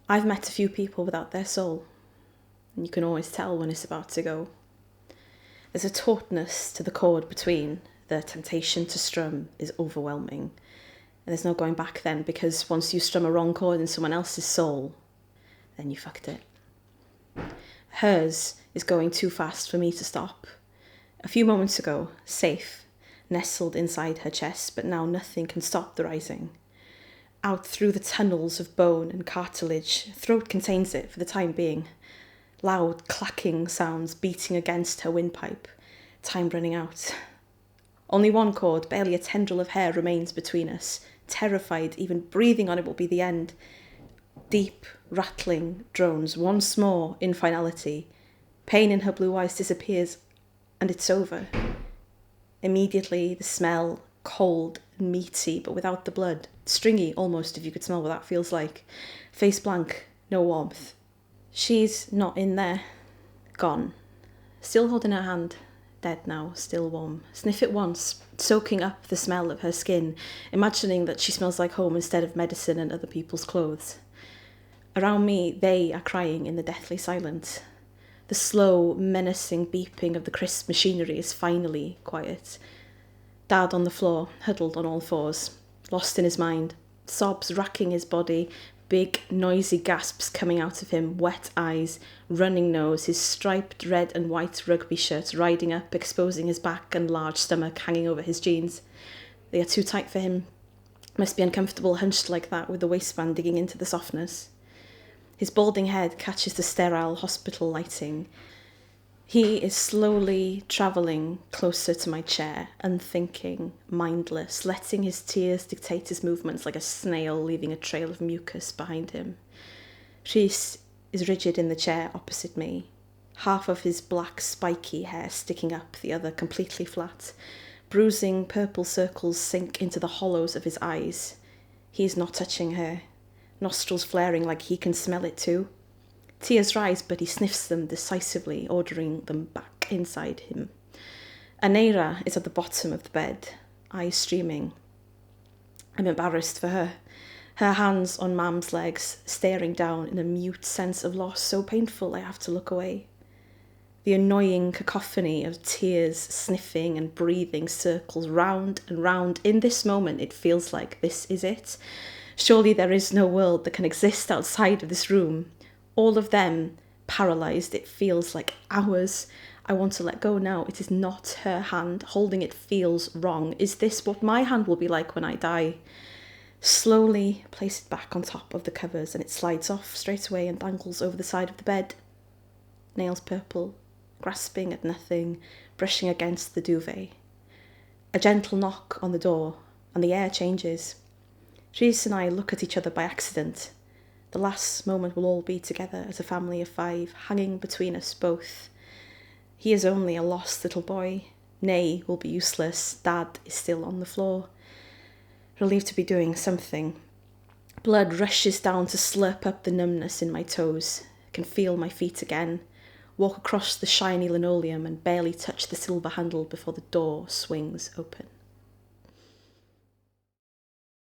I've met a few people without their soul, and you can always tell when it's about to go. There's a tautness to the chord between. The temptation to strum is overwhelming. And there's no going back then, because once you strum a wrong chord in someone else's soul, then you fucked it. Hers is going too fast for me to stop. A few moments ago, safe, nestled inside her chest, but now nothing can stop the rising. Out through the tunnels of bone and cartilage, throat contains it for the time being. Loud clacking sounds beating against her windpipe, time running out. Only one chord, barely a tendril of hair remains between us. Terrified, even breathing on it will be the end. Deep, rattling drones, once more in finality. Pain in her blue eyes disappears, and it's over. Immediately, the smell, cold and meaty, but without the blood. Stringy, almost, if you could smell what that feels like. Face blank, no warmth. She's not in there. Gone. Still holding her hand. Dead now, still warm. Sniff it once, soaking up the smell of her skin, imagining that she smells like home instead of medicine and other people's clothes. Around me, they are crying in the deathly silence. The slow, menacing beeping of the crisp machinery is finally quiet. Dad on the floor, huddled on all fours, lost in his mind, sobs racking his body, big, noisy gasps coming out of him, wet eyes, running nose, his striped red and white rugby shirt riding up, exposing his back and large stomach hanging over his jeans. They are too tight for him. Must be uncomfortable hunched like that with the waistband digging into the softness. His balding head catches the sterile hospital lighting. He is slowly travelling closer to my chair, unthinking, mindless, letting his tears dictate his movements like a snail leaving a trail of mucus behind him. Rhys is rigid in the chair opposite me, half of his black spiky hair sticking up, the other completely flat. Bruising purple circles sink into the hollows of his eyes. He is not touching her, nostrils flaring like he can smell it too. Tears rise, but he sniffs them decisively, ordering them back inside him. Aneira is at the bottom of the bed, eyes streaming. I'm embarrassed for her. Her hands on Mam's legs, staring down in a mute sense of loss, so painful I have to look away. The annoying cacophony of tears, sniffing and breathing circles round and round. In this moment, it feels like this is it. Surely there is no world that can exist outside of this room. All of them paralysed, it feels like hours. I want to let go now. It is not her hand. Holding it feels wrong. Is this what my hand will be like when I die? Slowly place it back on top of the covers and it slides off straight away and dangles over the side of the bed. Nails purple, grasping at nothing, brushing against the duvet. A gentle knock on the door and the air changes. Rhys and I look at each other by accident. The last moment will all be together as a family of 5, hanging between us both. He is only a lost little boy. Nay will be useless. Dad is still on the floor. Relieved to be doing something. Blood rushes down to slurp up the numbness in my toes. I can feel my feet again. Walk across the shiny linoleum and barely touch the silver handle before the door swings open.